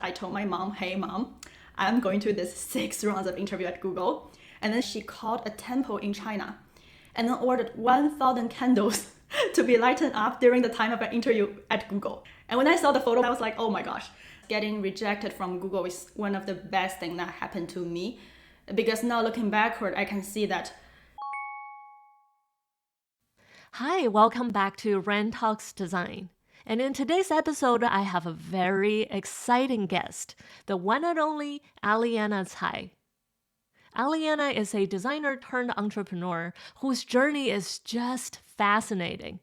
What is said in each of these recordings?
I told my mom, hey mom, I'm going to this 6 rounds of interview at Google. And then she called a temple in China and then ordered 1,000 candles to be lighted up during the time of an interview at Google. And when I saw the photo, I was like, oh my gosh, getting rejected from Google is one of the best things that happened to me. Because now looking backward, I can see that. Hi, welcome back to Ren Talks Design. And in today's episode, I have a very exciting guest, the one and only Aliena Cai. Aliena is a designer turned entrepreneur whose journey is just fascinating.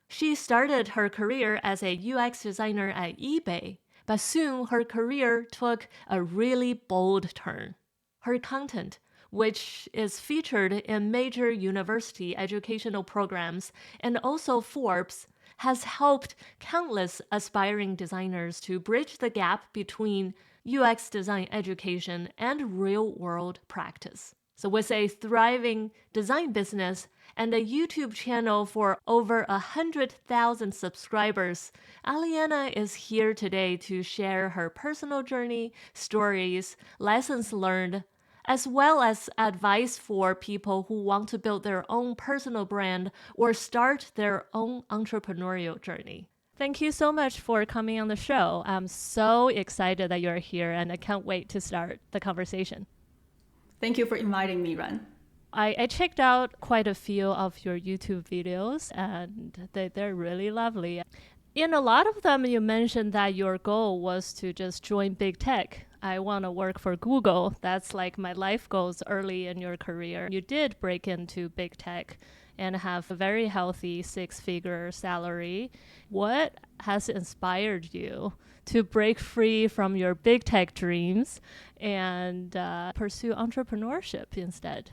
She started her career as a UX designer at eBay, but soon her career took a really bold turn. Her content, which is featured in major university educational programs and also Forbes, has helped countless aspiring designers to bridge the gap between UX design education and real-world practice. So with a thriving design business and a YouTube channel for over 100,000 subscribers, Aliena is here today to share her personal journey, stories, lessons learned, as well as advice for people who want to build their own personal brand or start their own entrepreneurial journey. Thank you so much for coming on the show. I'm so excited that you're here and I can't wait to start the conversation. Thank you for inviting me, Ren. I checked out quite a few of your YouTube videos and they're really lovely. In a lot of them, you mentioned that your goal was to just join big tech. I want to work for Google. That's like my life goals early in your career. You did break into big tech and have a very healthy 6-figure salary. What has inspired you to break free from your big tech dreams and pursue entrepreneurship instead?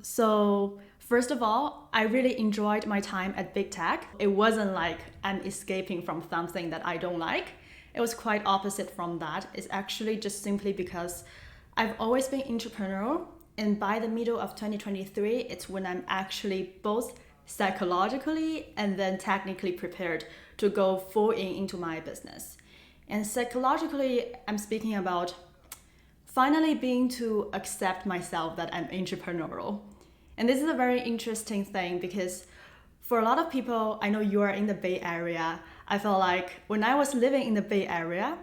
So first of all, I really enjoyed my time at big tech. It wasn't like I'm escaping from something that I don't like. It was quite opposite from that. It's actually just simply because I've always been entrepreneurial, and by the middle of 2023, it's when I'm actually both psychologically and then technically prepared to go full into my business. And psychologically, I'm speaking about finally being to accept myself that I'm entrepreneurial. And this is a very interesting thing because for a lot of people, I know you are in the Bay Area. I felt like when I was living in the Bay Area,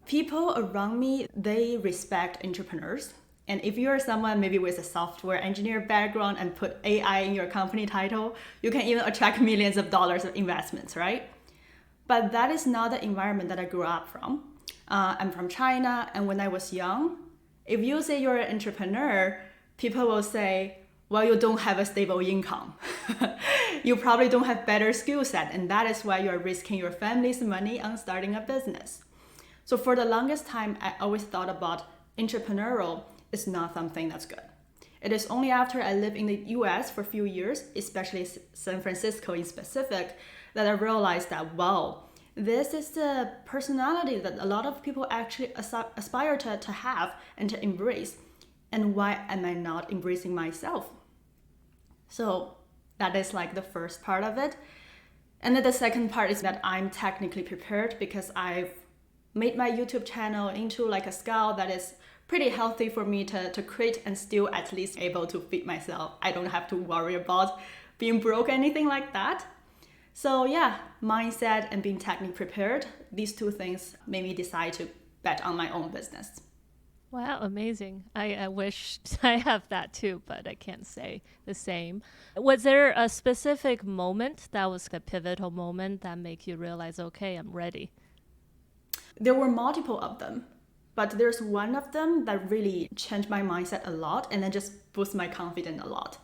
people around me, they respect entrepreneurs. And if you're someone maybe with a software engineer background and put AI in your company title, you can even attract millions of dollars of investments, right? But that is not the environment that I grew up from. I'm from China, and when I was young, if you say you're an entrepreneur, people will say, well, you don't have a stable income. You probably don't have better skill set, and that is why you're risking your family's money on starting a business. So for the longest time, I always thought about entrepreneurial is not something that's good. It is only after I lived in the US for a few years, especially San Francisco in specific, that I realized that, wow, this is the personality that a lot of people actually aspire to have and to embrace. And why am I not embracing myself? So that is like the first part of it. And then the second part is that I'm technically prepared because I've made my YouTube channel into like a scale that is pretty healthy for me to create and still at least able to feed myself. I don't have to worry about being broke or anything like that. So yeah, mindset and being technically prepared, these two things made me decide to bet on my own business. Wow, amazing. I wish I have that too, but I can't say the same. Was there a specific moment that was a pivotal moment that made you realize, okay, I'm ready? There were multiple of them, but there's one of them that really changed my mindset a lot and then just boosted my confidence a lot.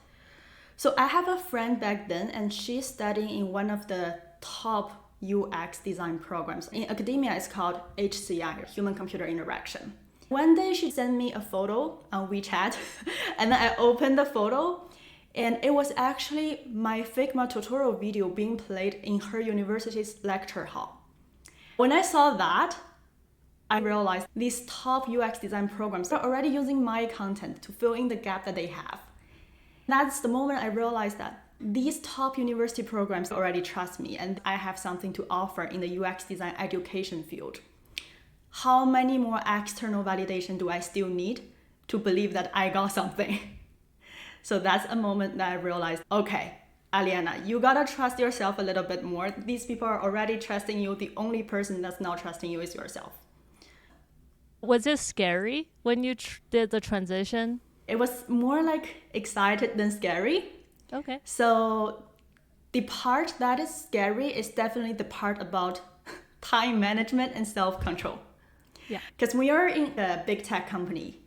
So I have a friend back then, and she's studying in one of the top UX design programs. In academia, it's called HCI, Human Computer Interaction. One day she sent me a photo on WeChat, and then I opened the photo, and it was actually my Figma tutorial video being played in her university's lecture hall. When I saw that, I realized these top UX design programs are already using my content to fill in the gap that they have. That's the moment I realized that these top university programs already trust me and I have something to offer in the UX design education field. how many more external validation do I still need to believe that I got something? So that's a moment that I realized, okay, Aliena, you gotta trust yourself a little bit more. These people are already trusting you. The only person that's not trusting you is yourself. Was it scary when you did the transition? It was more like excited than scary. Okay. So the part that is scary is definitely the part about time management and self-control. Yeah. Because when you're in a big tech company,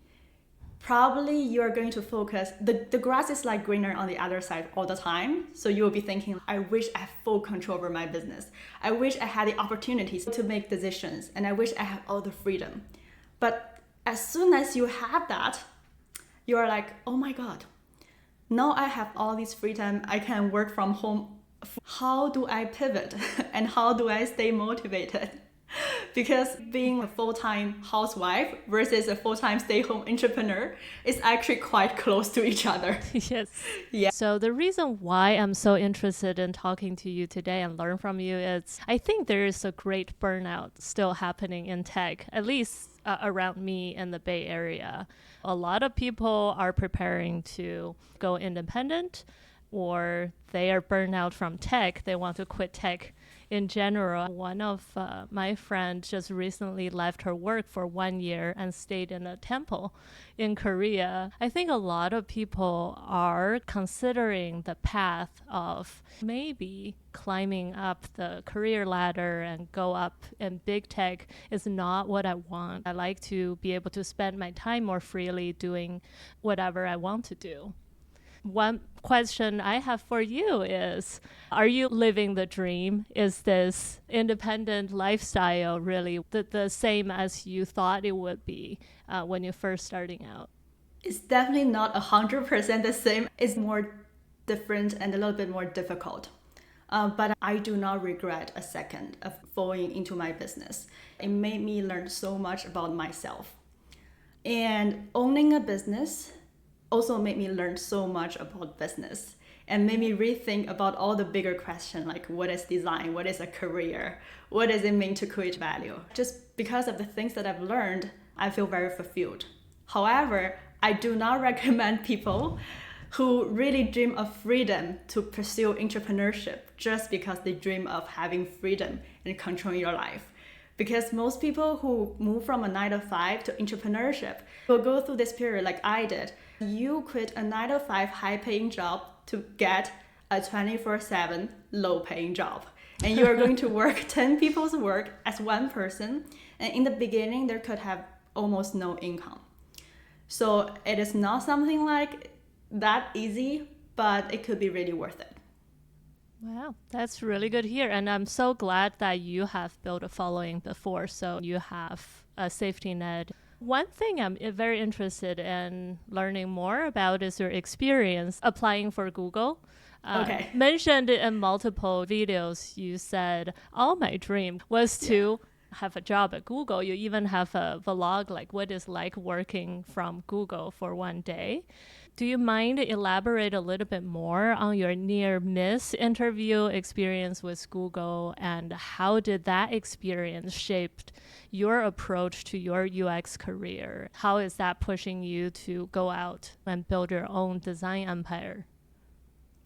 probably you're going to focus, the grass is like greener on the other side all the time. So you will be thinking, I wish I had full control over my business. I wish I had the opportunities to make decisions. And I wish I had all the freedom. But as soon as you have that, you're like, oh my God, now I have all this free time. I can work from home. How do I pivot? And how do I stay motivated? Because being a full-time housewife versus a full-time stay-home entrepreneur is actually quite close to each other. Yes. Yeah. So the reason why I'm so interested in talking to you today and learn from you is I think there is a great burnout still happening in tech, at least around me in the Bay Area. A lot of people are preparing to go independent, or they are burned out from tech. They want to quit tech in general. One of my friends just recently left her work for 1 year and stayed in a temple in Korea. I think a lot of people are considering the path of maybe climbing up the career ladder and go up in big tech is not what I want. I like to be able to spend my time more freely doing whatever I want to do. One question I have for you is, are you living the dream? Is this independent lifestyle really the same as you thought it would be when you're first starting out? It's definitely not 100% the same. It's more different and a little bit more difficult. But I do not regret a second of falling into my business. It made me learn so much about myself. And owning a business also made me learn so much about business and made me rethink about all the bigger questions like what is design, what is a career, what does it mean to create value. Just because of the things that I've learned, I feel very fulfilled. However, I do not recommend people who really dream of freedom to pursue entrepreneurship just because they dream of having freedom and controlling your life. Because most people who move from a 9 to 5 to entrepreneurship will go through this period like I did. You quit a 9 to 5 high-paying job to get a 24/7 low-paying job. And you are going to work 10 people's work as one person. And in the beginning, there could have almost no income. So it is not something like that easy, but it could be really worth it. Wow, that's really good here. And I'm so glad that you have built a following before, so you have a safety net. One thing I'm very interested in learning more about is your experience applying for Google. Okay. Mentioned in multiple videos, you said, all my dream was to have a job at Google. You even have a vlog, like what it's like working from Google for 1 day. Do you mind elaborate a little bit more on your near miss interview experience with Google, and how did that experience shape your approach to your UX career? How is that pushing you to go out and build your own design empire?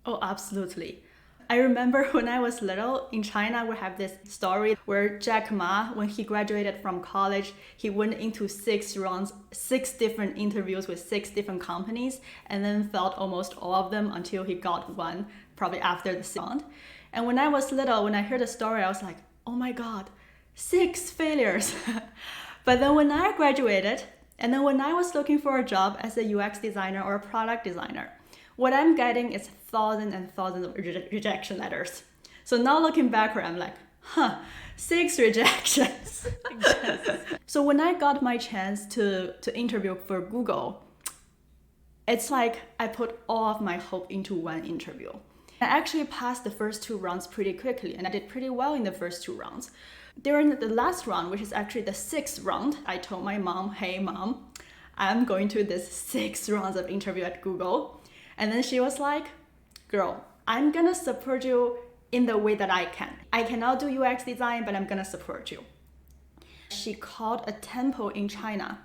Oh, absolutely. I remember when I was little in China, we have this story where Jack Ma, when he graduated from college, he went into 6 rounds, 6 different interviews with 6 different companies, and then failed almost all of them until he got one, probably after the 6th round. And when I was little, when I heard the story, I was like, oh my God, 6 failures. But then when I graduated, and then when I was looking for a job as a UX designer or a product designer, what I'm getting is thousands and thousands of rejection letters. So now looking backward, I'm like, 6 rejections. So when I got my chance to interview for Google, it's like I put all of my hope into one interview. I actually passed the first 2 rounds pretty quickly, and I did pretty well in the first 2 rounds. During the last round, which is actually the 6th round, I told my mom, hey mom, I'm going to this 6 rounds of interview at Google. And then she was like, girl, I'm gonna support you in the way that I can. I cannot do UX design, but I'm gonna support you. She called a temple in China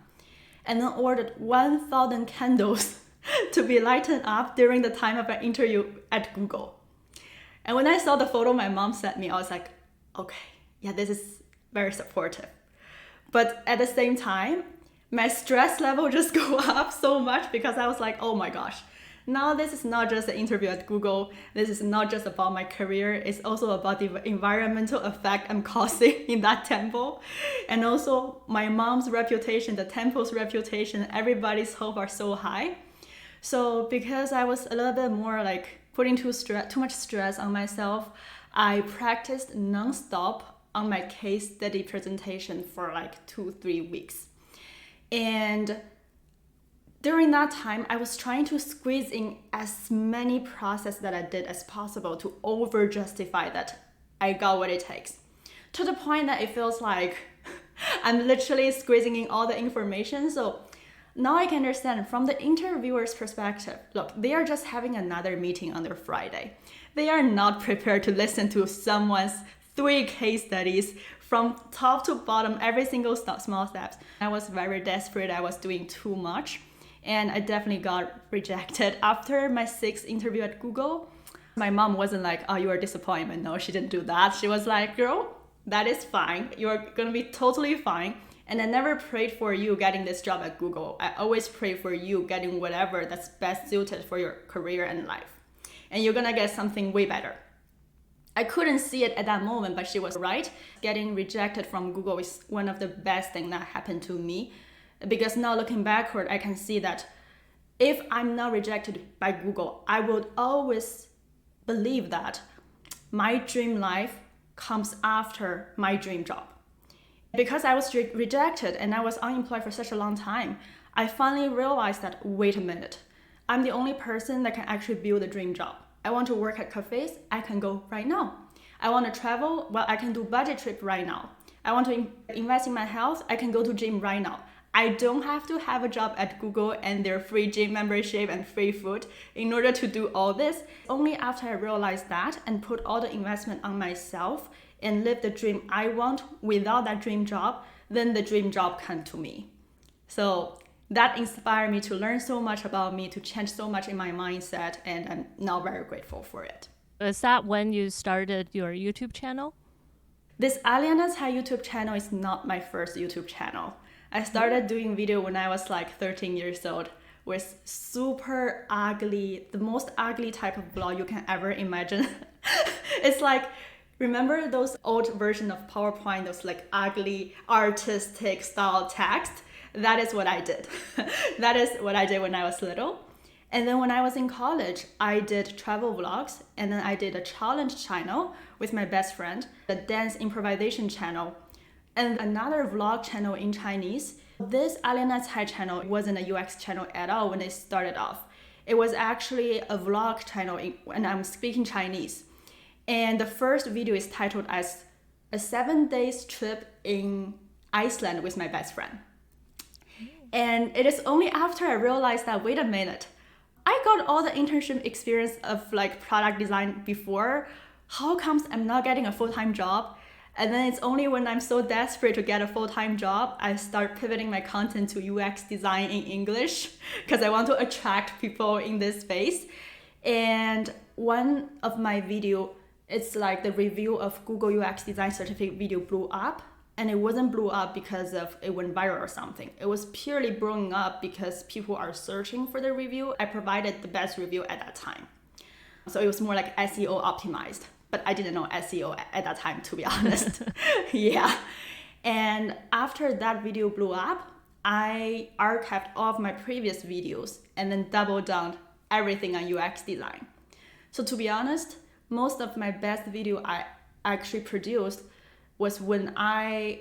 and then ordered 1,000 candles to be lighted up during the time of an interview at Google. And when I saw the photo my mom sent me, I was like, okay, yeah, this is very supportive. But at the same time, my stress level just go up so much because I was like, oh my gosh, now this is not just an interview at Google. This is not just about my career. It's also about the environmental effect I'm causing in that temple. And also my mom's reputation, the temple's reputation, everybody's hope are so high. So because I was a little bit more like putting too much stress on myself, I practiced nonstop on my case study presentation for like 2-3 weeks. And during that time, I was trying to squeeze in as many processes that I did as possible to over justify that I got what it takes. To the point that it feels like I'm literally squeezing in all the information. So now I can understand from the interviewer's perspective, look, they are just having another meeting on their Friday. They are not prepared to listen to someone's 3 case studies from top to bottom, every single small steps. I was very desperate. I was doing too much. And I definitely got rejected. After my 6th interview at Google, my mom wasn't like, oh, you are disappointed. No, she didn't do that. She was like, girl, that is fine. You're gonna be totally fine. And I never prayed for you getting this job at Google. I always pray for you getting whatever that's best suited for your career and life. And you're gonna get something way better. I couldn't see it at that moment, but she was right. Getting rejected from Google is one of the best things that happened to me. Because now looking backward, I can see that if I'm not rejected by Google, I would always believe that my dream life comes after my dream job. Because I was rejected and I was unemployed for such a long time, I finally realized that, wait a minute, I'm the only person that can actually build a dream job. I want to work at cafes, I can go right now. I want to travel, well, I can do budget trip right now. I want to invest in my health, I can go to gym right now. I don't have to have a job at Google and their free gym membership and free food in order to do all this. Only after I realized that and put all the investment on myself and live the dream I want without that dream job, then the dream job came to me. So that inspired me to learn so much about me, to change so much in my mindset, and I'm now very grateful for it. Is that when you started your YouTube channel? This Aliena's High YouTube channel is not my first YouTube channel. I started doing video when I was like 13 years old with super ugly, the most ugly type of blog you can ever imagine. It's like, remember those old version of PowerPoint, those like ugly artistic style text? That is what I did. That is what I did when I was little. And then when I was in college, I did travel vlogs, and then I did a challenge channel with my best friend, the dance improvisation channel, and another vlog channel in Chinese. This Aliena's High channel wasn't a UX channel at all when it started off. It was actually a vlog channel and I'm speaking Chinese. And the first video is titled as a 7-day trip in Iceland with my best friend. And it is only after I realized that, wait a minute, I got all the internship experience of like product design before. How comes I'm not getting a full-time job? And then it's only when I'm so desperate to get a full-time job, I start pivoting my content to UX design in English because I want to attract people in this space. And one of my video, it's like the review of Google UX design certificate video blew up. And it wasn't blew up because of it went viral or something. It was purely blowing up because people are searching for the review. I provided the best review at that time. So it was more like SEO optimized. But I didn't know SEO at that time, to be honest. Yeah. And after that video blew up, I archived all of my previous videos and then doubled down everything on UX design. So to be honest, most of my best video I actually produced was when I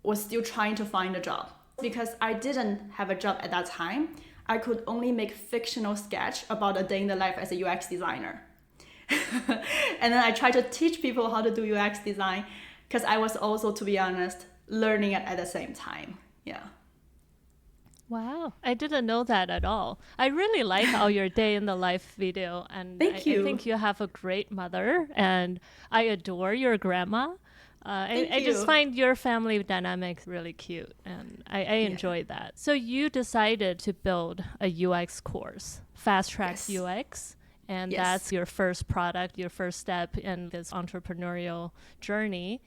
was still trying to find a job. Because I didn't have a job at that time, I could only make fictional sketch about a day in the life as a UX designer. And then I tried to teach people how to do UX design because I was also, to be honest, learning it at the same time. Yeah. Wow, I didn't know that at all. I really like all your day in the life video, and Thank you. I think you have a great mother, and I adore your grandma. I just find your family dynamic really cute, and I enjoy that. So you decided to build a UX course, FastTrackUX, and that's your first product, your first step in this entrepreneurial journey.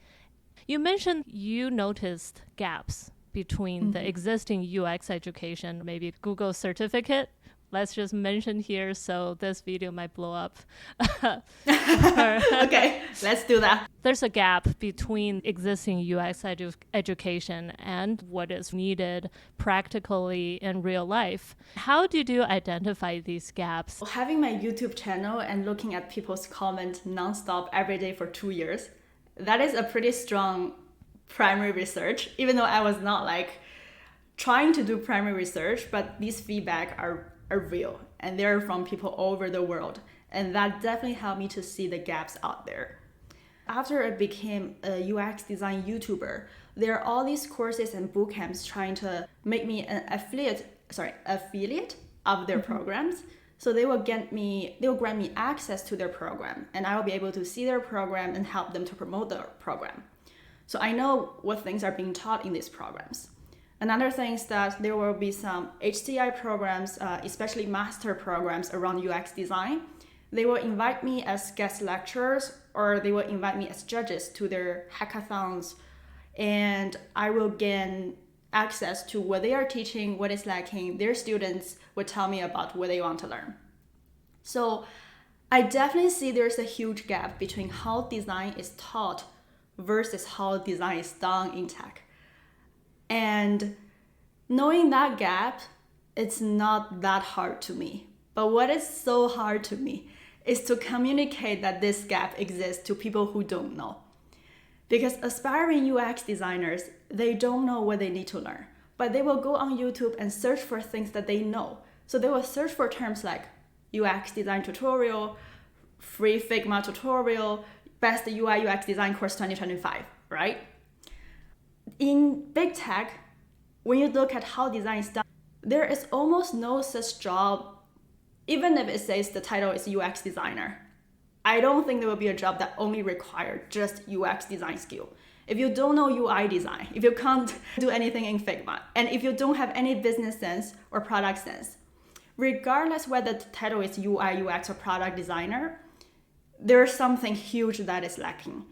You mentioned you noticed gaps between the existing UX education, maybe Google certificate. Let's just mention here, so this video might blow up. Okay, let's do that. There's a gap between existing UX education and what is needed practically in real life. How did you identify these gaps? Having my YouTube channel and looking at people's comments nonstop every day for 2 years, that is a pretty strong primary research, even though I was not like trying to do primary research, but these feedback are real and they're from people all over the world. And that definitely helped me to see the gaps out there. After I became a UX design YouTuber, there are all these courses and bootcamps trying to make me an affiliate of their programs. So they will grant me access to their program, and I will be able to see their program and help them to promote their program. So I know what things are being taught in these programs. Another thing is that there will be some HCI programs, especially master programs around UX design. They will invite me as guest lecturers, or they will invite me as judges to their hackathons, and I will gain access to what they are teaching, what is lacking. Their students would tell me about what they want to learn. So I definitely see there's a huge gap between how design is taught versus how design is done in tech. And knowing that gap, it's not that hard to me. But what is so hard to me is to communicate that this gap exists to people who don't know. Because aspiring UX designers, they don't know what they need to learn, but they will go on YouTube and search for things that they know. So they will search for terms like UX design tutorial, free Figma tutorial, best UI UX design course 2025, right? In big tech, when you look at how design is done, there is almost no such job, even if it says the title is UX designer. I don't think there will be a job that only requires just UX design skill. If you don't know UI design, if you can't do anything in Figma, and if you don't have any business sense or product sense, regardless whether the title is UI, UX, or product designer, there's something huge that is lacking.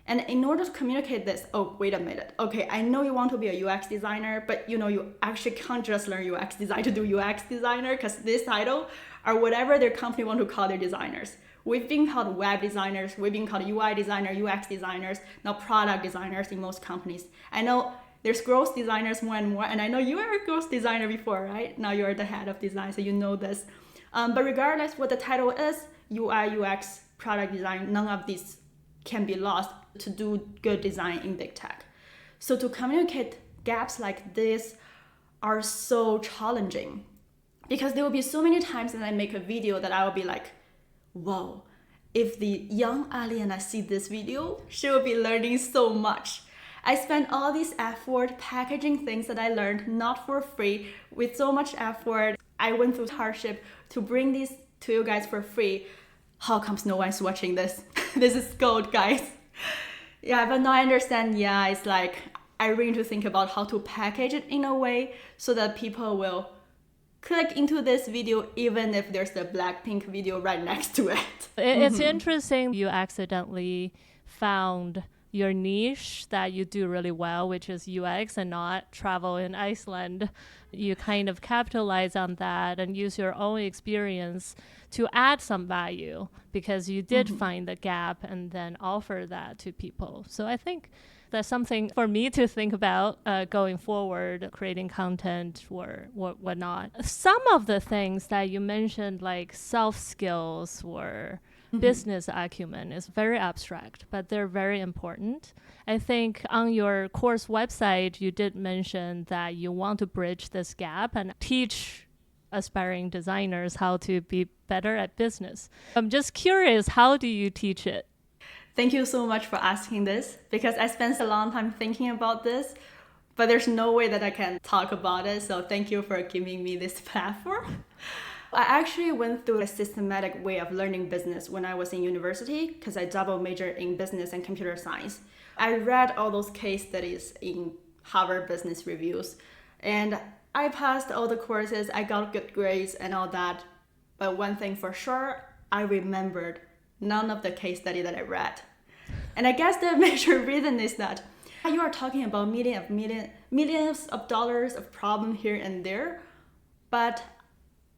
And in order to communicate this, oh, wait a minute. Okay, I know you want to be a UX designer, but you actually can't just learn UX design to do UX designer, because this title or whatever their company want to call their designers. We've been called web designers, we've been called UI designer, UX designers, now product designers in most companies. I know there's growth designers more and more, and I know you were a growth designer before, right? Now you're the head of design, so you know this. But regardless what the title is, UI, UX, product design, none of these can be lost to do good design in big tech. So to communicate gaps like this are so challenging, because there will be so many times that I make a video that I will be like, whoa, if the young Aliena see this video, she will be learning so much. I spent all this effort packaging things that I learned not for free with so much effort. I went through hardship to bring these to you guys for free. How comes no one's watching this? This is gold, guys. Yeah, but now I understand, it's like I really need to think about how to package it in a way so that people will click into this video even if there's the Blackpink video right next to it. It's interesting you accidentally found your niche that you do really well, which is UX and not travel in Iceland. You kind of capitalize on that and use your own experience to add some value, because you did find the gap and then offer that to people. So I think that's something for me to think about going forward, creating content or whatnot. Some of the things that you mentioned, like soft skills or business acumen, is very abstract, but they're very important. I think on your course website, you did mention that you want to bridge this gap and teach aspiring designers how to be better at business. I'm just curious, how do you teach it? Thank you so much for asking this, because I spent a long time thinking about this, but there's no way that I can talk about it. So thank you for giving me this platform. I actually went through a systematic way of learning business when I was in university, because I double majored in business and computer science. I read all those case studies in Harvard Business Reviews, and I passed all the courses, I got good grades and all that. But one thing for sure, I remembered none of the case study that I read. And I guess the major reason is that you are talking about millions of dollars of problem here and there, but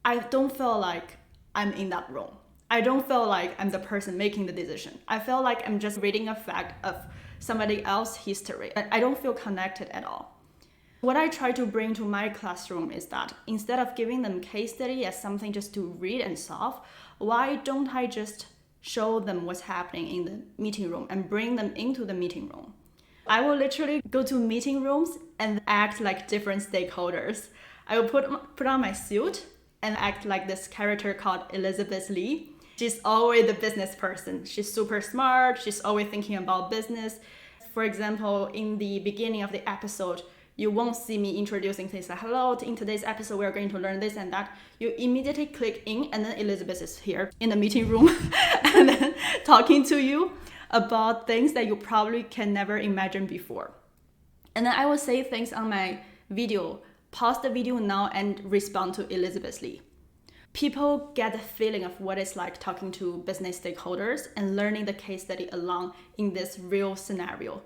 I don't feel like I'm in that room. I don't feel like I'm the person making the decision. I feel like I'm just reading a fact of somebody else's history. I don't feel connected at all. What I try to bring to my classroom is that instead of giving them case study as something just to read and solve, why don't I just show them what's happening in the meeting room and bring them into the meeting room? I will literally go to meeting rooms and act like different stakeholders. I will put on my suit and act like this character called Elizabeth Lee. She's always the business person. She's super smart. She's always thinking about business. For example, in the beginning of the episode, you won't see me introducing things like, hello, in today's episode, we're going to learn this and that. You immediately click in, and then Elizabeth is here in the meeting room and then talking to you about things that you probably can never imagine before. And then I will say things on my video, pause the video now and respond to Elizabeth Lee. People get the feeling of what it's like talking to business stakeholders and learning the case study along in this real scenario.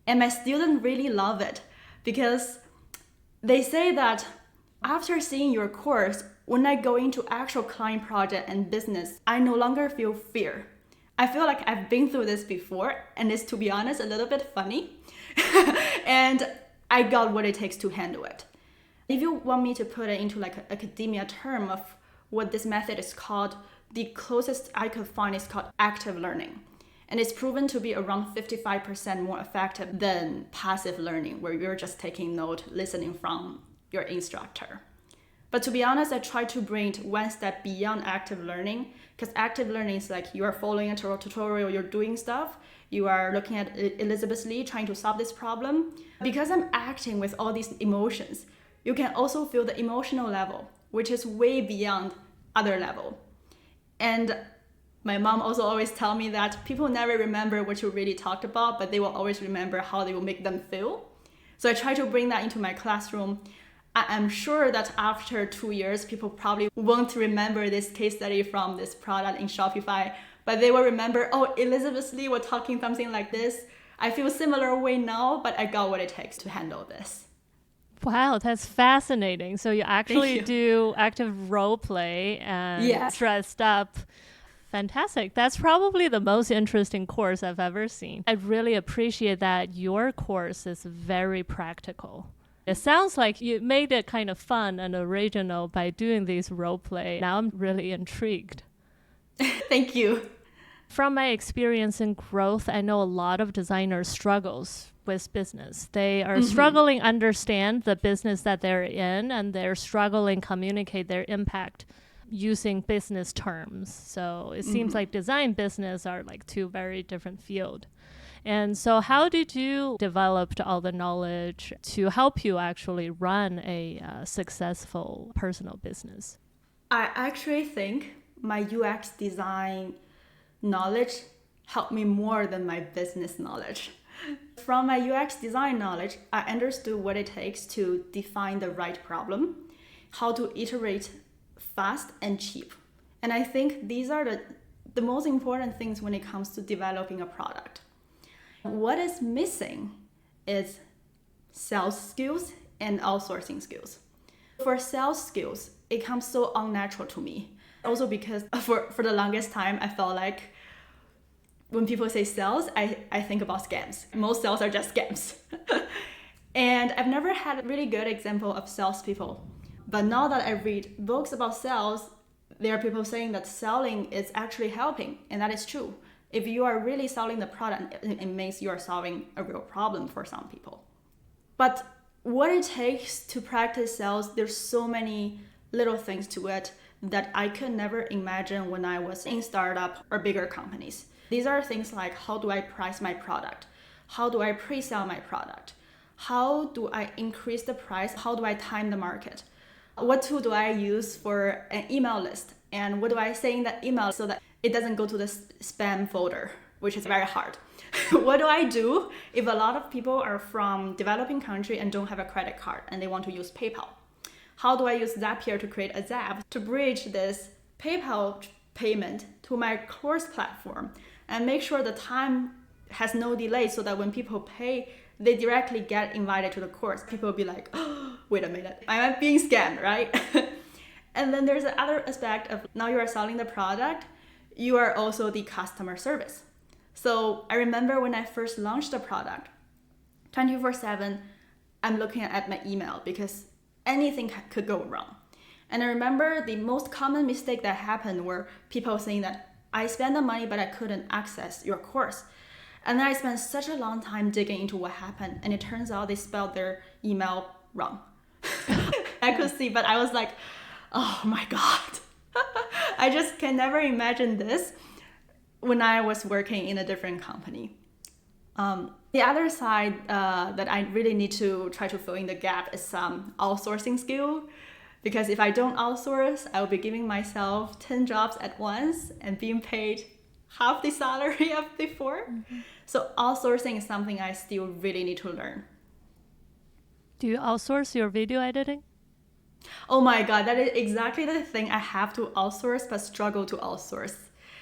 And my students really love it because they say that after seeing your course, when I go into actual client project and business, I no longer feel fear. I feel like I've been through this before, and it's, to be honest, a little bit funny. And I got what it takes to handle it. If you want me to put it into like an academia term of what this method is called, the closest I could find is called active learning. And it's proven to be around 55% more effective than passive learning, where you're just taking note, listening from your instructor. But to be honest, I try to bring it one step beyond active learning, because active learning is like you are following a tutorial, you're doing stuff, you are looking at Elizabeth Lee trying to solve this problem. Because I'm acting with all these emotions, you can also feel the emotional level, which is way beyond other level. And my mom also always tell me that people never remember what you really talked about, but they will always remember how they will make them feel. So I try to bring that into my classroom. I am sure that after 2 years, people probably won't remember this case study from this product in Shopify, but they will remember, oh, Elizabeth Lee was talking something like this. I feel similar way now, but I got what it takes to handle this. Wow, that's fascinating. So you actually do active role play and dressed up. Fantastic. That's probably the most interesting course I've ever seen. I really appreciate that your course is very practical. It sounds like you made it kind of fun and original by doing these role play. Now I'm really intrigued. Thank you. From my experience in growth, I know a lot of designers struggles with business. They are struggling understand the business that they're in, and they're struggling communicate their impact using business terms. So it seems like design business are like two very different fields. And so how did you develop all the knowledge to help you actually run a successful personal business? I actually think my UX design knowledge helped me more than my business knowledge. From my UX design knowledge, I understood what it takes to define the right problem, how to iterate fast and cheap. And I think these are the most important things when it comes to developing a product. What is missing is sales skills and outsourcing skills. For sales skills, it comes so unnatural to me. Also because for the longest time, I felt like when people say sales, I think about scams. Most sales are just scams. And I've never had a really good example of salespeople. But now that I read books about sales, there are people saying that selling is actually helping, and that is true. If you are really selling the product, it means you are solving a real problem for some people. But what it takes to practice sales, there's so many little things to it that I could never imagine when I was in startup or bigger companies. These are things like, how do I price my product? How do I pre-sell my product? How do I increase the price? How do I time the market? What tool do I use for an email list? And what do I say in that email so that it doesn't go to the spam folder, which is very hard. what do I do if a lot of people are from developing country and don't have a credit card and they want to use PayPal? How do I use Zapier to create a Zap to bridge this PayPal payment to my course platform and make sure the time has no delay so that when people pay, they directly get invited to the course. People will be like, oh, wait a minute, am I being scammed, right? And then there's the other aspect of now you are selling the product, you are also the customer service. So I remember when I first launched the product, 24/7, I'm looking at my email because anything could go wrong. And I remember the most common mistake that happened were people saying that I spent the money, but I couldn't access your course. And then I spent such a long time digging into what happened. And it turns out they spelled their email wrong. I could see, but I was like, oh my God. I just can never imagine this when I was working in a different company. The other side that I really need to try to fill in the gap is some outsourcing skill. Because if I don't outsource, I will be giving myself 10 jobs at once and being paid half the salary of before. Mm-hmm. So outsourcing is something I still really need to learn. Do you outsource your video editing? Oh my God, that is exactly the thing I have to outsource but struggle to outsource.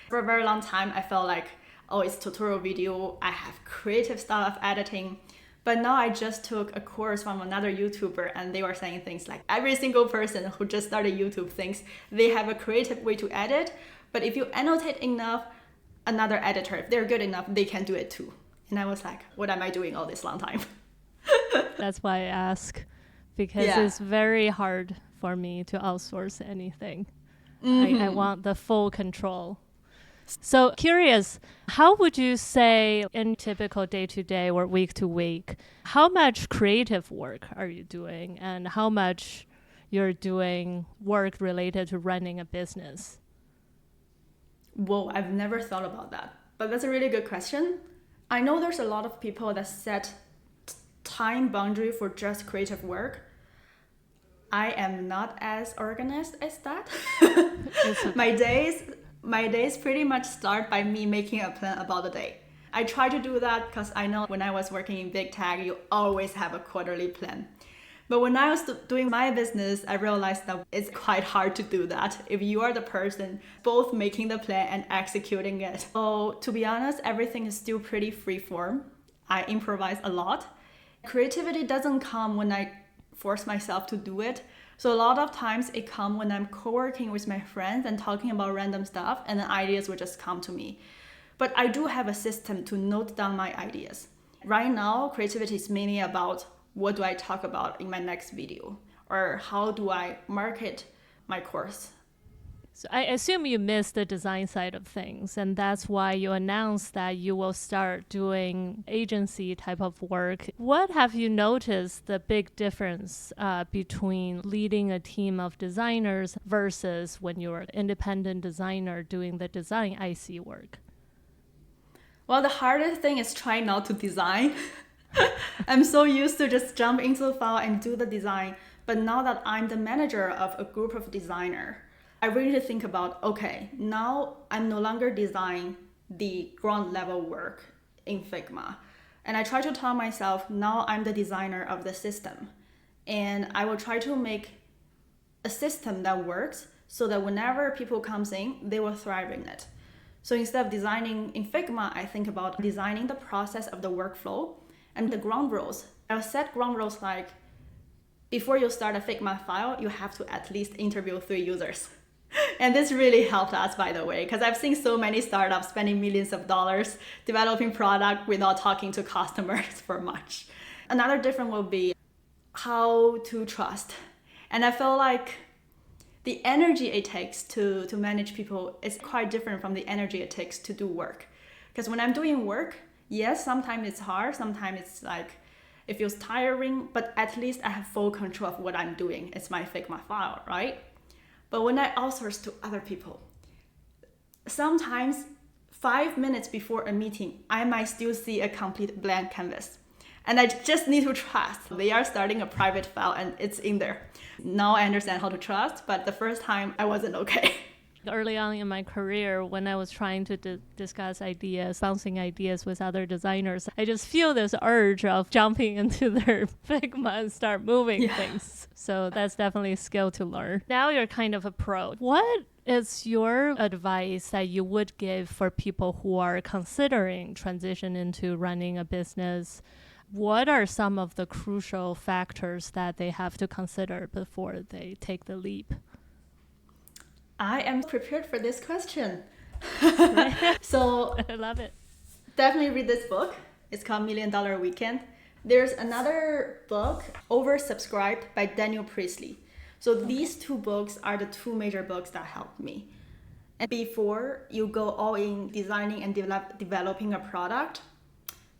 For a very long time, I felt like, oh, it's tutorial video. I have creative style of editing. But now I just took a course from another YouTuber and they were saying things like every single person who just started YouTube thinks they have a creative way to edit. But if you annotate enough, another editor, if they're good enough, they can do it too. And I was like, what am I doing all this long time? That's why I ask, because it's very hard for me to outsource anything. Mm-hmm. I want the full control. So curious, how would you say in typical day-to-day or week-to-week, how much creative work are you doing and how much you're doing work related to running a business? Whoa, I've never thought about that. But that's a really good question. I know there's a lot of people that set time boundary for just creative work. I am not as organized as that. My days pretty much start by me making a plan about the day. I try to do that because I know when I was working in big tech, you always have a quarterly plan. But when I was doing my business, I realized that it's quite hard to do that if you are the person both making the plan and executing it. So to be honest, everything is still pretty freeform. I improvise a lot. Creativity doesn't come when I force myself to do it. So a lot of times it comes when I'm co-working with my friends and talking about random stuff and then ideas will just come to me. But I do have a system to note down my ideas. Right now, creativity is mainly about what do I talk about in my next video or how do I market my course. So I assume you missed the design side of things, and that's why you announced that you will start doing agency type of work. What have you noticed the big difference between leading a team of designers versus when you're an independent designer doing the design IC work? Well, the hardest thing is trying not to design. I'm so used to just jump into the file and do the design. But now that I'm the manager of a group of designers, I really need to think about, okay, now I'm no longer designing the ground level work in Figma. And I try to tell myself, now I'm the designer of the system. And I will try to make a system that works so that whenever people comes in, they will thrive in it. So instead of designing in Figma, I think about designing the process of the workflow and the ground rules. I'll set ground rules like, before you start a Figma file, you have to at least interview 3 users. And this really helped us, by the way, because I've seen so many startups spending millions of dollars developing product without talking to customers for much. Another difference will be how to trust. And I feel like the energy it takes to manage people is quite different from the energy it takes to do work. Because when I'm doing work, yes, sometimes it's hard, sometimes it's like, it feels tiring, but at least I have full control of what I'm doing. It's my Figma file, right? But when I outsource to other people, sometimes 5 minutes before a meeting, I might still see a complete blank canvas. And I just need to trust. They are starting a private file and it's in there. Now I understand how to trust, but the first time I wasn't okay. Early on in my career, when I was trying to discuss ideas, bouncing ideas with other designers, I just feel this urge of jumping into their Figma and start moving things. So that's definitely a skill to learn. Now you're kind of a pro. What is your advice that you would give for people who are considering transition into running a business? What are some of the crucial factors that they have to consider before they take the leap? I am prepared for this question. Right? So I love it. definitely read this book. It's called $1 Million Weekend. There's another book, Oversubscribed by Daniel Priestley. So these two books are the two major books that helped me. And before you go all in designing and developing a product,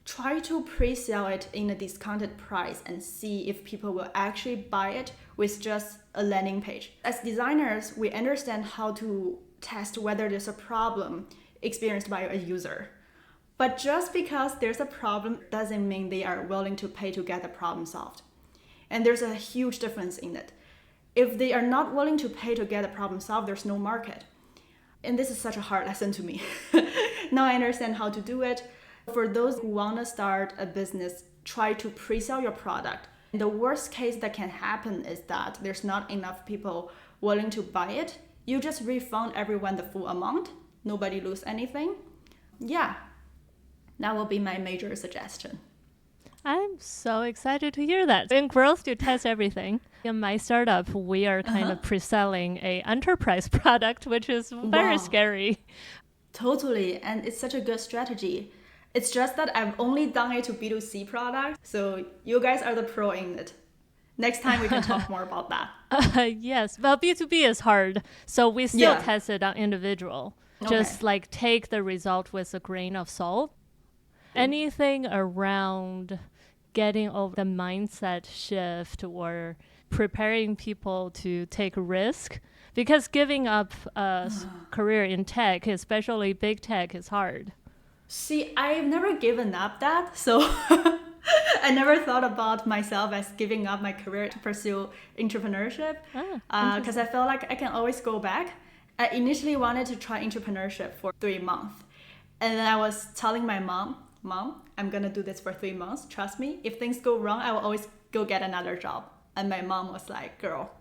try to pre-sell it in a discounted price and see if people will actually buy it with just a landing page. As designers, we understand how to test whether there's a problem experienced by a user. But just because there's a problem doesn't mean they are willing to pay to get the problem solved. And there's a huge difference in it. If they are not willing to pay to get the problem solved, there's no market. And this is such a hard lesson to me. Now I understand how to do it. For those who want to start a business, try to pre-sell your product. The worst case that can happen is that there's not enough people willing to buy it. You just refund everyone the full amount. Nobody lose anything. Yeah, that will be my major suggestion. I'm so excited to hear that. In growth, you test everything. In my startup, we are kind of pre-selling a enterprise product, which is very scary. Totally, and it's such a good strategy. It's just that I've only done it to B2C product, so you guys are the pro in it. Next time we can talk more about that. Yes, well, B2B is hard, so we still test it on individual. Just like take the result with a grain of salt. Anything around getting over the mindset shift or preparing people to take risk, because giving up a career in tech, especially big tech, is hard. See, I've never given up that, so I never thought about myself as giving up my career to pursue entrepreneurship, because I felt like I can always go back. I initially wanted to try entrepreneurship for 3 months, and then I was telling my mom, I'm gonna do this for 3 months, trust me. If things go wrong, I will always go get another job. And my mom was like, girl,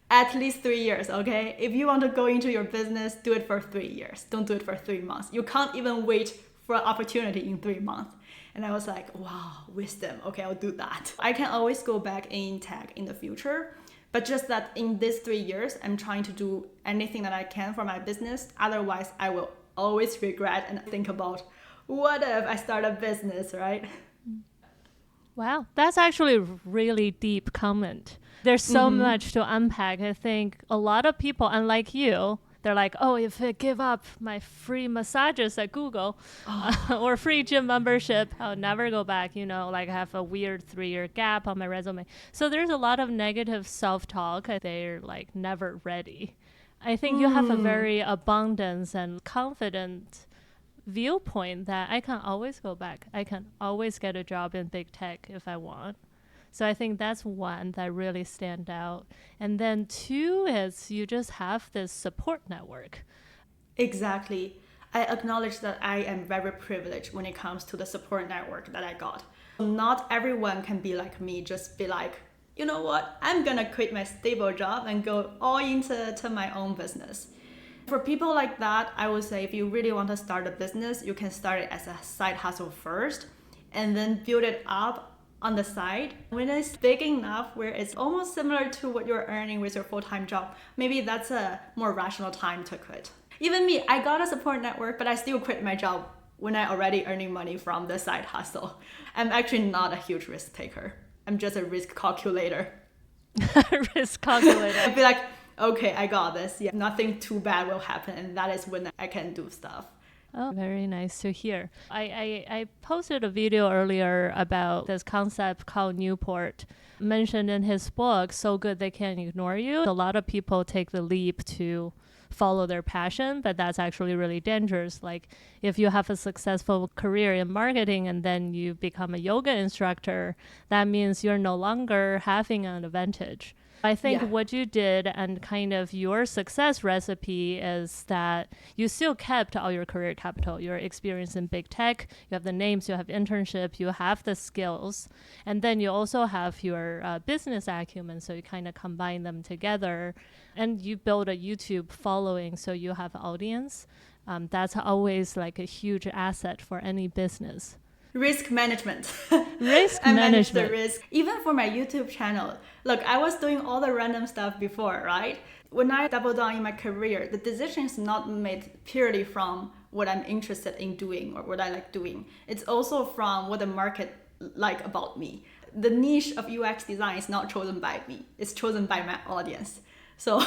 at least 3 years, okay? If you want to go into your business, do it for 3 years. Don't do it for 3 months. You can't even wait for an opportunity in 3 months. And I was like, wow, wisdom. Okay, I'll do that. I can always go back in tech in the future. But just that in these 3 years, I'm trying to do anything that I can for my business. Otherwise, I will always regret and think about, what if I start a business, right? Wow, that's actually a really deep comment. There's so much to unpack. I think a lot of people, unlike you, they're like, oh, if I give up my free massages at Google or free gym membership, I'll never go back, like I have a weird 3-year gap on my resume. So there's a lot of negative self-talk. They're like never ready. I think you have a very abundance and confident viewpoint that I can always go back. I can always get a job in big tech if I want. So I think that's one that really stand out. And then 2 is you just have this support network. Exactly. I acknowledge that I am very privileged when it comes to the support network that I got. Not everyone can be like me, just be like, you know what, I'm gonna quit my stable job and go all into my own business. For people like that, I would say if you really want to start a business, you can start it as a side hustle first and then build it up on the side. When it's big enough where it's almost similar to what you're earning with your full-time job, maybe that's a more rational time to quit. Even me, I got a support network, but I still quit my job when I already earning money from the side hustle. I'm actually not a huge risk taker. I'm just a risk calculator. Risk calculator. I'd be like, okay, I got this. Yeah, nothing too bad will happen. And that is when I can do stuff. Oh, very nice to hear. I posted a video earlier about this concept called Newport, mentioned in his book, So Good They Can't Ignore You. A lot of people take the leap to follow their passion, but that's actually really dangerous. Like if you have a successful career in marketing and then you become a yoga instructor, that means you're no longer having an advantage. I think Yeah. what you did and kind of your success recipe is that you still kept all your career capital, your experience in big tech, you have the names, you have internship, you have the skills, and then you also have your business acumen. So you kind of combine them together and you build a YouTube following. So you have audience. That's always like a huge asset for any business. Risk management. Risk I manage the management. risk. Even for my YouTube channel. Look, I was doing all the random stuff before, right? When I double down in my career, the decision is not made purely from what I'm interested in doing or what I like doing. It's also from what the market like about me. The niche of UX design is not chosen by me. It's chosen by my audience. So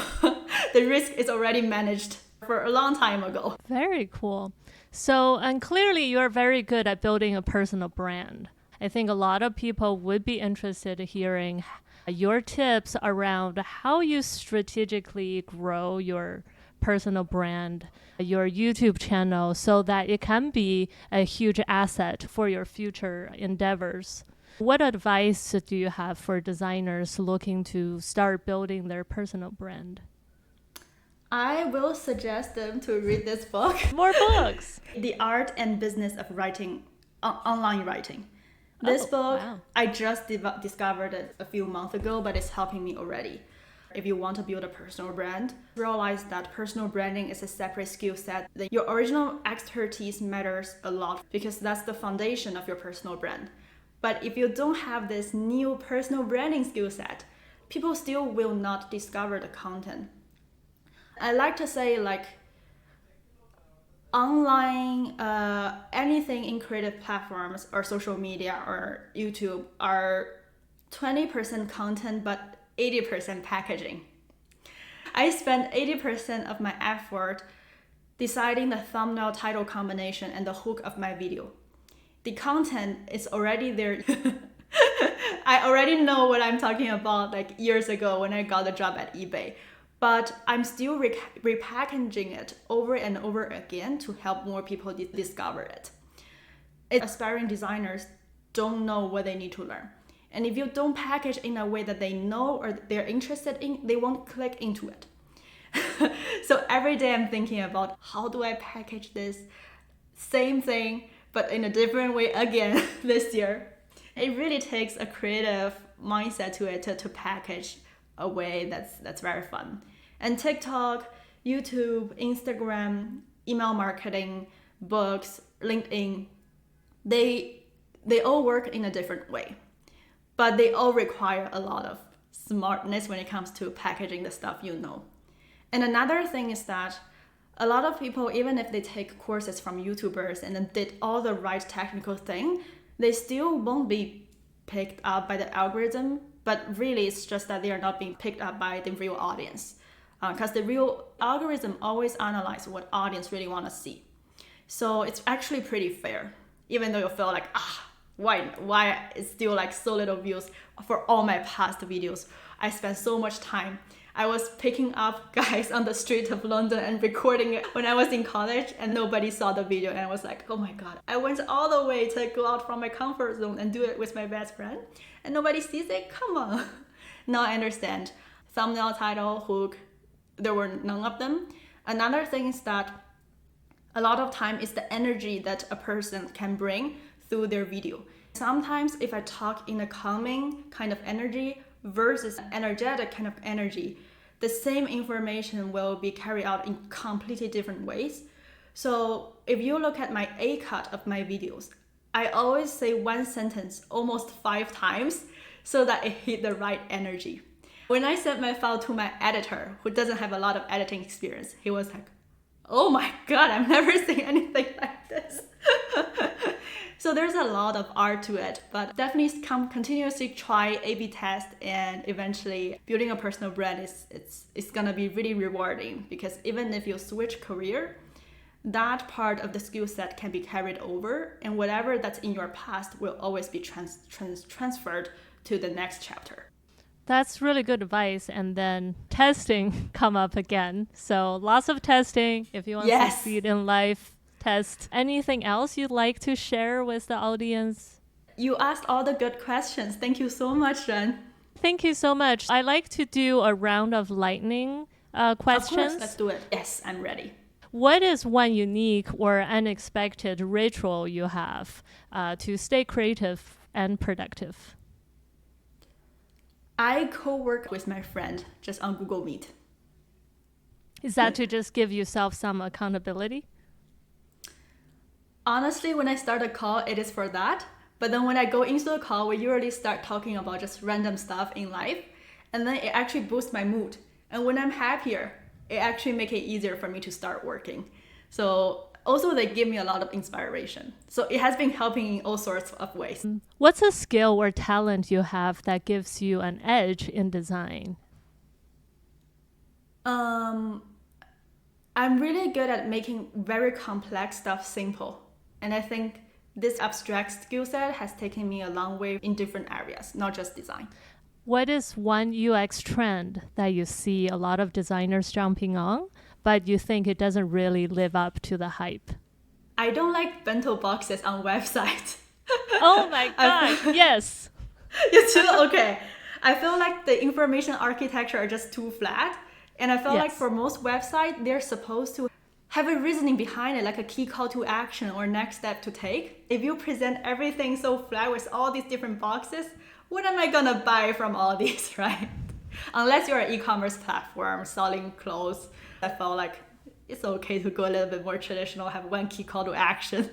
the risk is already managed for a long time ago. Very cool. So, and clearly you're very good at building a personal brand. I think a lot of people would be interested in hearing your tips around how you strategically grow your personal brand, your YouTube channel, so that it can be a huge asset for your future endeavors. What advice do you have for designers looking to start building their personal brand? I will suggest them to read this book. More books. The Art and Business of Writing, Online Writing. This book, wow. I just discovered it a few months ago, but it's helping me already. If you want to build a personal brand, realize that personal branding is a separate skill set. That your original expertise matters a lot because that's the foundation of your personal brand. But if you don't have this new personal branding skill set, people still will not discover the content. I like to say like online, anything in creative platforms or social media or YouTube are 20% content but 80% packaging. I spend 80% of my effort deciding the thumbnail title combination and the hook of my video. The content is already there. I already know what I'm talking about like years ago when I got the job at eBay. But I'm still repackaging it over and over again to help more people discover it. Aspiring designers don't know what they need to learn. And if you don't package in a way that they know or they're interested in, they won't click into it. So every day I'm thinking about how do I package this same thing, but in a different way again this year. It really takes a creative mindset to it to package a way that's very fun. And TikTok, YouTube, Instagram, email marketing, books, LinkedIn, they all work in a different way. But they all require a lot of smartness when it comes to packaging the stuff you know. And another thing is that a lot of people, even if they take courses from YouTubers and then did all the right technical thing, they still won't be picked up by the algorithm. But really, it's just that they are not being picked up by the real audience. Because the real algorithm always analyzes what audience really want to see. So it's actually pretty fair. Even though you feel like, why is still like so little views for all my past videos? I spent so much time. I was picking up guys on the street of London and recording it when I was in college and nobody saw the video. And I was like, oh my God, I went all the way to go out from my comfort zone and do it with my best friend. And nobody sees it? Come on. Now I understand. Thumbnail, title, hook, there were none of them. Another thing is that a lot of time is the energy that a person can bring through their video. Sometimes if I talk in a calming kind of energy versus energetic kind of energy, the same information will be carried out in completely different ways. So if you look at my A cut of my videos, I always say one sentence almost 5 times so that it hit the right energy. When I sent my file to my editor, who doesn't have a lot of editing experience, he was like, oh my God, I've never seen anything like this. So there's a lot of art to it, but definitely continuously try A/B test, and eventually building a personal brand it's gonna be really rewarding, because even if you switch career, that part of the skill set can be carried over, and whatever that's in your past will always be transferred to the next chapter. That's really good advice. And then testing come up again. So lots of testing if you want to succeed in life. Test. Anything else you'd like to share with the audience? You asked all the good questions. Thank you so much, Ren. Thank you so much. I like to do a round of lightning questions. Of course, let's do it. Yes, I'm ready. What is one unique or unexpected ritual you have to stay creative and productive? I co-work with my friend just on Google Meet. Is that to just give yourself some accountability? Honestly, when I start a call, it is for that. But then when I go into a call, we usually start talking about just random stuff in life. And then it actually boosts my mood. And when I'm happier, it actually makes it easier for me to start working. So also they give me a lot of inspiration. So it has been helping in all sorts of ways. What's a skill or talent you have that gives you an edge in design? I'm really good at making very complex stuff simple. And I think this abstract skill set has taken me a long way in different areas, not just design. What is one UX trend that you see a lot of designers jumping on, but you think it doesn't really live up to the hype? I don't like bento boxes on websites. Oh my gosh, yes. You too? Okay. I feel like the information architecture are just too flat. And I feel like for most websites, they're supposed to have a reasoning behind it, like a key call to action or next step to take. If you present everything so flat with all these different boxes, what am I gonna buy from all these, right? Unless you're an e-commerce platform selling clothes, I felt like it's okay to go a little bit more traditional, have one key call to action.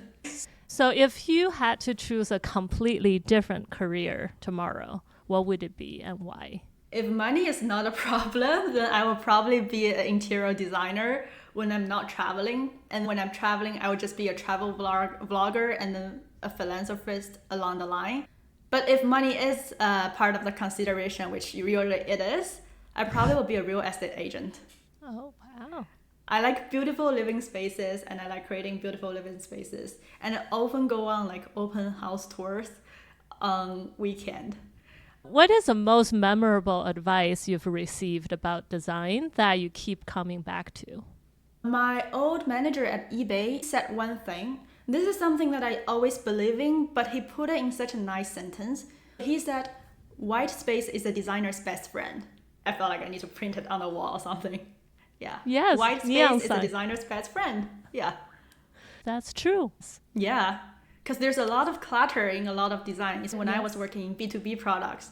So if you had to choose a completely different career tomorrow, what would it be and why? If money is not a problem, then I will probably be an interior designer when I'm not traveling. And when I'm traveling, I would just be a travel vlogger and then a philanthropist along the line. But if money is part of the consideration, which usually it is, I probably will be a real estate agent. Oh, wow. I like beautiful living spaces and I like creating beautiful living spaces. And I often go on like open house tours on weekend. What is the most memorable advice you've received about design that you keep coming back to? My old manager at eBay said one thing. This is something that I always believe in, but he put it in such a nice sentence. He said, white space is a designer's best friend. I felt like I need to print it on the wall or something. Yeah. Yes. White space is a designer's best friend. Yeah. That's true. Yeah. Because there's a lot of clutter in a lot of designs. When I was working in B2B products,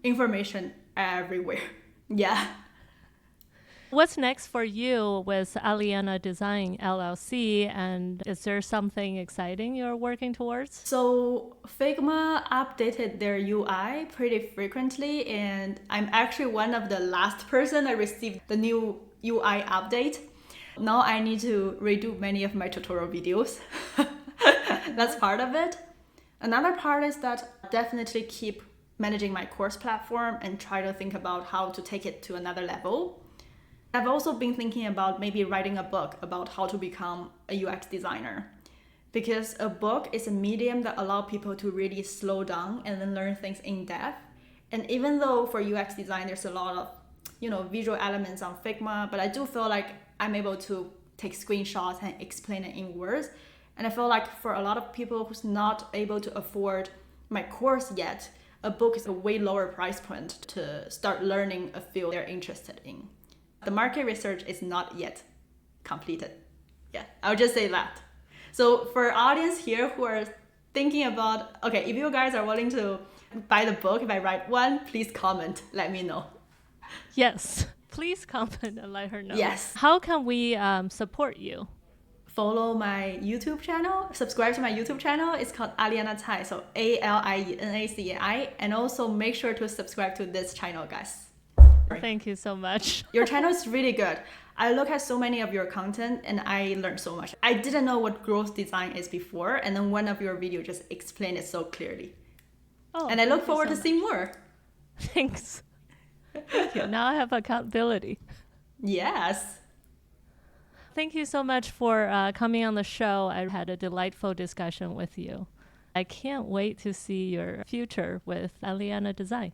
information everywhere. Yeah. What's next for you with Aliena Design LLC, and is there something exciting you're working towards? So Figma updated their UI pretty frequently, and I'm actually one of the last person that received the new UI update. Now I need to redo many of my tutorial videos. That's part of it. Another part is that definitely keep managing my course platform and try to think about how to take it to another level. I've also been thinking about maybe writing a book about how to become a UX designer, because a book is a medium that allows people to really slow down and then learn things in depth. And even though for UX design, there's a lot of, visual elements on Figma, but I do feel like I'm able to take screenshots and explain it in words. And I feel like for a lot of people who's not able to afford my course yet, a book is a way lower price point to start learning a field they're interested in. The market research is not yet completed. Yeah, I'll just say that. So for audience here who are thinking about, okay, if you guys are willing to buy the book, if I write one, please comment, let me know. Yes, please comment and let her know. Yes. How can we support you? Follow my YouTube channel, subscribe to my YouTube channel. It's called Aliena Cai, so ALIENACAI. And also make sure to subscribe to this channel, guys. Thank you so much. Your channel is really good. I look at so many of your content and I learned so much. I didn't know what growth design is before, and then one of your videos just explained it so clearly. Oh, and I look forward to seeing more. Thanks. Thank you. Now I have accountability. Yes. Thank you so much for coming on the show. I had a delightful discussion with you. I can't wait to see your future with Aliena Design.